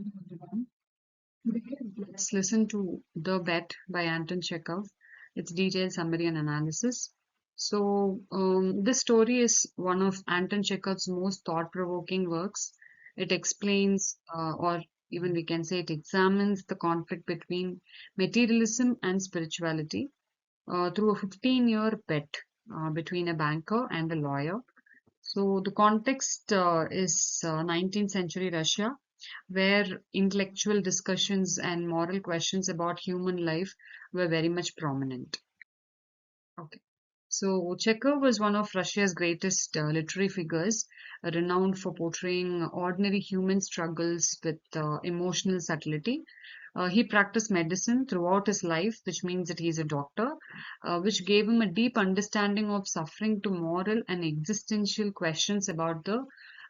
Everyone. Today, let's listen to The Bet by Anton Chekhov. Its detailed summary and analysis. This story is one of Anton Chekhov's most thought-provoking works. It explains, or even we can say, it examines the conflict between materialism and spirituality through a 15-year bet between a banker and a lawyer. So the context is 19th century Russia, where intellectual discussions and moral questions about human life were very much prominent. Okay. So Chekhov was one of Russia's greatest literary figures, renowned for portraying ordinary human struggles with emotional subtlety. He practiced medicine throughout his life, which means that he's a doctor, which gave him a deep understanding of suffering to moral and existential questions about the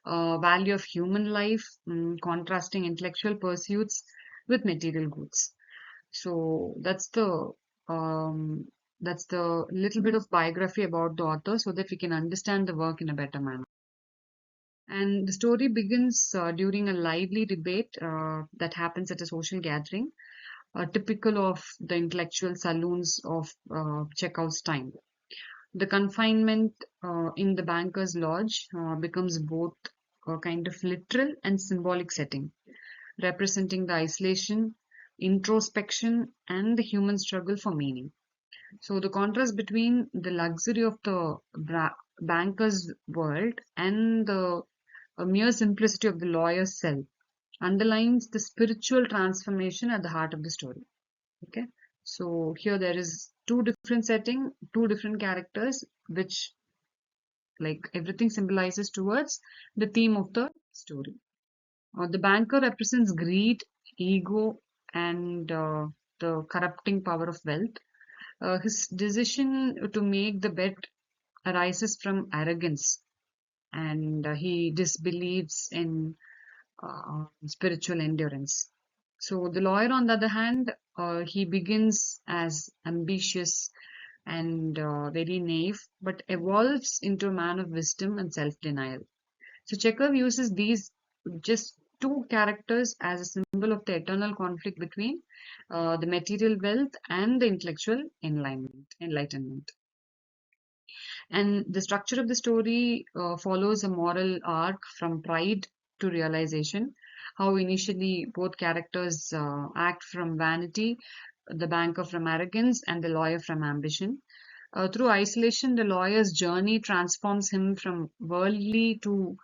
value of human life, contrasting intellectual pursuits with material goods. So um, that's the little bit of biography about the author, so that we can understand the work in a better manner. And the story begins during a lively debate that happens at a social gathering, typical of the intellectual saloons of Chekhov's time. The confinement in the banker's lodge becomes both a kind of literal and symbolic setting, representing the isolation, introspection, and the human struggle for meaning. So the contrast between the luxury of the banker's world and the mere simplicity of the lawyer's cell underlines the spiritual transformation at the heart of the story. Okay, so here there is two different setting, two different characters, which like everything symbolizes towards the theme of the story. The banker represents greed, ego, and the corrupting power of wealth. His decision to make the bet arises from arrogance, and he disbelieves in spiritual endurance. So the lawyer, on the other hand, he begins as ambitious and very naive, but evolves into a man of wisdom and self-denial. So Chekhov uses these just two characters as a symbol of the eternal conflict between the material wealth and the intellectual enlightenment. And the structure of the story follows a moral arc from pride to realization. How initially both characters act from vanity, the banker from arrogance, and the lawyer from ambition. Through isolation, the lawyer's journey transforms him from worldly to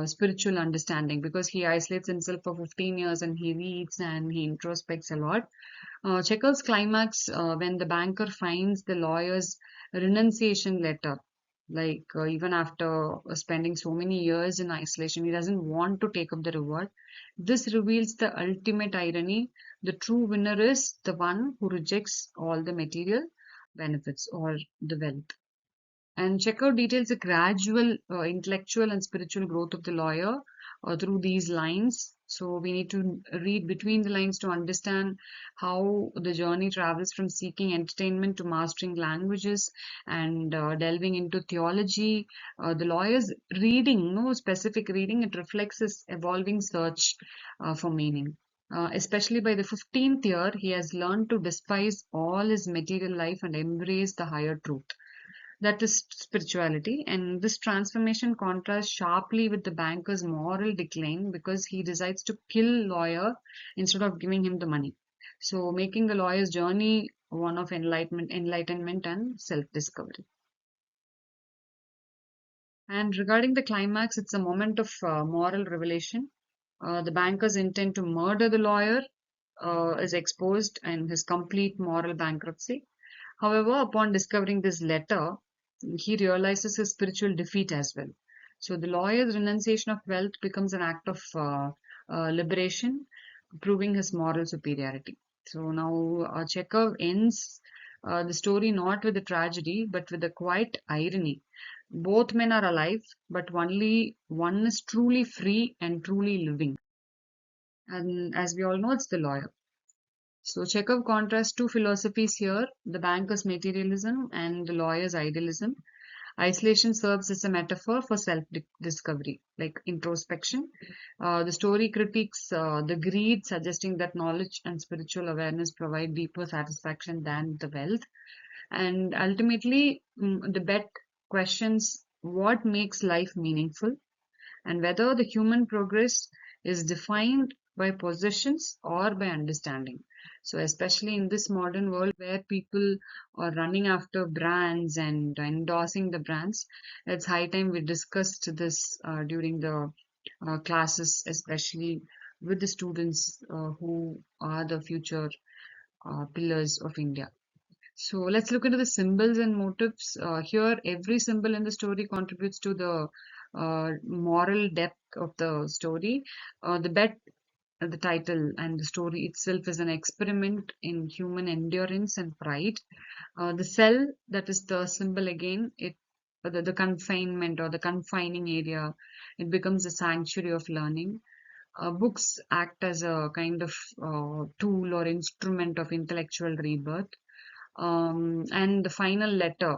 spiritual understanding, because he isolates himself for 15 years and he reads and he introspects a lot. Chekhov's climax, when the banker finds the lawyer's renunciation letter, like even after spending so many years in isolation, he doesn't want to take up the reward. This reveals the ultimate irony. The true winner is the one who rejects all the material benefits or the wealth. And Chekhov details the gradual intellectual and spiritual growth of the lawyer through these lines. So we need to read between the lines to understand how the journey travels from seeking entertainment to mastering languages and delving into theology. The lawyer's reading, no specific reading, it reflects his evolving search for meaning. Especially by the 15th year, he has learned to despise all his material life and embrace the higher truth, that is spirituality. And this transformation contrasts sharply with the banker's moral decline, because he decides to kill lawyer instead of giving him the money, so making the lawyer's journey one of enlightenment and self-discovery. And regarding the climax, it's a moment of moral revelation. The banker's intent to murder the lawyer is exposed, and his complete moral bankruptcy. However, upon discovering this letter, he realizes his spiritual defeat as well. So the lawyer's renunciation of wealth becomes an act of liberation, proving his moral superiority. So now Chekhov ends the story not with a tragedy, but with a quiet irony. Both men are alive, but only one is truly free and truly living. And as we all know, it's the lawyer. So Chekhov contrasts two philosophies here, the banker's materialism and the lawyer's idealism. Isolation serves as a metaphor for self-discovery, like introspection. The story critiques the greed, suggesting that knowledge and spiritual awareness provide deeper satisfaction than the wealth. And ultimately, the bet questions what makes life meaningful and whether the human progress is defined by possessions or by understanding. So, especially in this modern world where people are running after brands and endorsing the brands, it's high time we discussed this during the classes, especially with the students who are the future pillars of India. So let's look into the symbols and motives. Here, every symbol in the story contributes to the moral depth of the story. The bet, the title, and the story itself is an experiment in human endurance and pride. The cell, that is the symbol again, the confinement or the confining area, it becomes a sanctuary of learning. Books act as a kind of tool or instrument of intellectual rebirth, and the final letter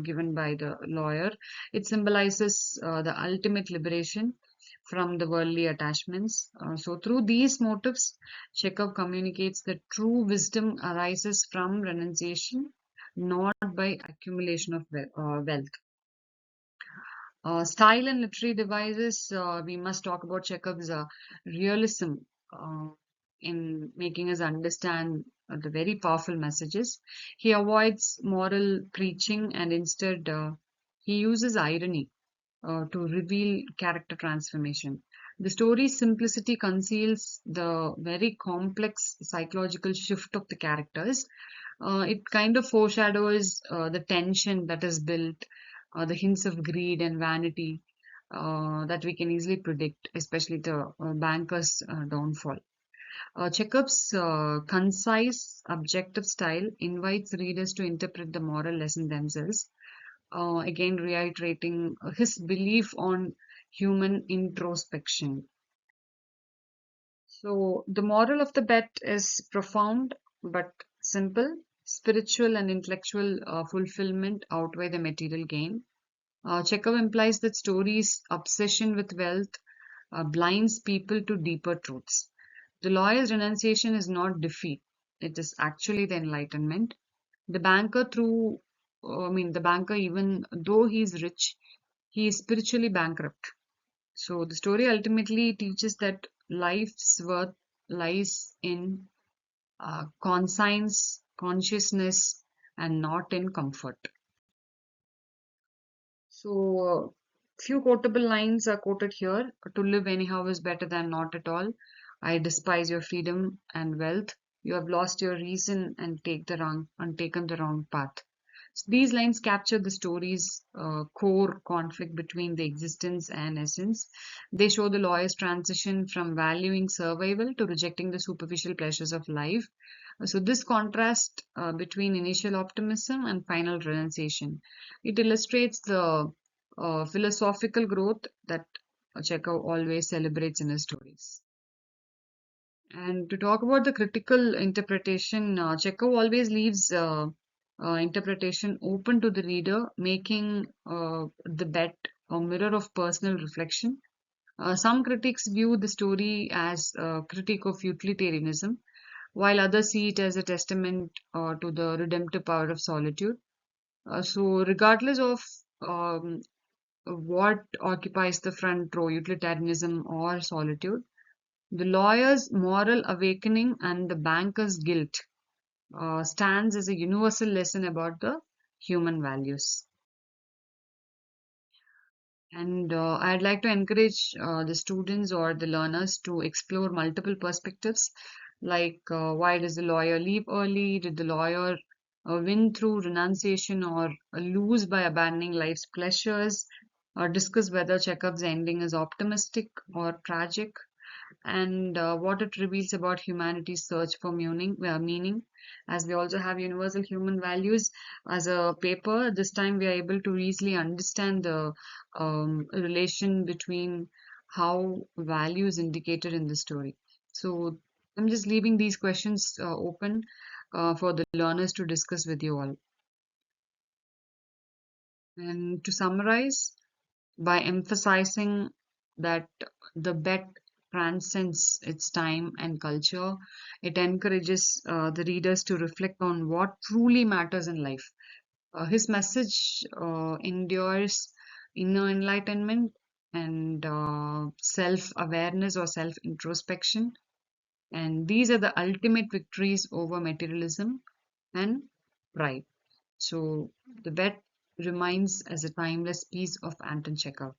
given by the lawyer, it symbolizes the ultimate liberation from the worldly attachments. So, through these motives, Chekhov communicates that true wisdom arises from renunciation, not by accumulation of wealth. Style and literary devices, we must talk about Chekhov's realism uh, in making us understand the very powerful messages. He avoids moral preaching and instead he uses irony to reveal character transformation. The story's simplicity conceals the very complex psychological shift of the characters. It kind of foreshadows the tension that is built, the hints of greed and vanity that we can easily predict, especially the banker's downfall. Chekhov's concise, objective style invites readers to interpret the moral lesson themselves, again reiterating his belief on human introspection. So, the moral of the bet is profound but simple. Spiritual and intellectual fulfillment outweigh the material gain. Chekhov implies that stories' obsession with wealth blinds people to deeper truths. The lawyer's renunciation is not defeat, it is actually the enlightenment. The banker, the banker, even though he is rich, he is spiritually bankrupt. So the story ultimately teaches that life's worth lies in conscience, consciousness, and not in comfort. So, few quotable lines are quoted here. To live anyhow is better than not at all. I despise your freedom and wealth. You have lost your reason and taken the wrong path. So these lines capture the story's core conflict between the existence and essence. They show the lawyer's transition from valuing survival to rejecting the superficial pleasures of life. So this contrast between initial optimism and final renunciation, it illustrates the philosophical growth that Chekhov always celebrates in his stories. And to talk about the critical interpretation, Chekhov always leaves interpretation open to the reader, making the bet a mirror of personal reflection. Some critics view the story as a critique of utilitarianism, while others see it as a testament to the redemptive power of solitude. So, regardless of um, what occupies the front row, utilitarianism or solitude, the lawyer's moral awakening and the banker's guilt stands as a universal lesson about the human values. And I'd like to encourage the students or the learners to explore multiple perspectives, like why does the lawyer leave early? Did the lawyer win through renunciation or lose by abandoning life's pleasures? Or discuss whether Chekhov's ending is optimistic or tragic, and what it reveals about humanity's search for meaning, as we also have universal human values as a paper. This time we are able to easily understand the relation between how value is indicated in the story. So I'm just leaving these questions open for the learners to discuss with you all. And to summarize, by emphasizing that the bet transcends its time and culture, it encourages the readers to reflect on what truly matters in life. His message endures inner enlightenment and self awareness or self introspection. And these are the ultimate victories over materialism and pride. So, the bet remains as a timeless piece of Anton Chekhov.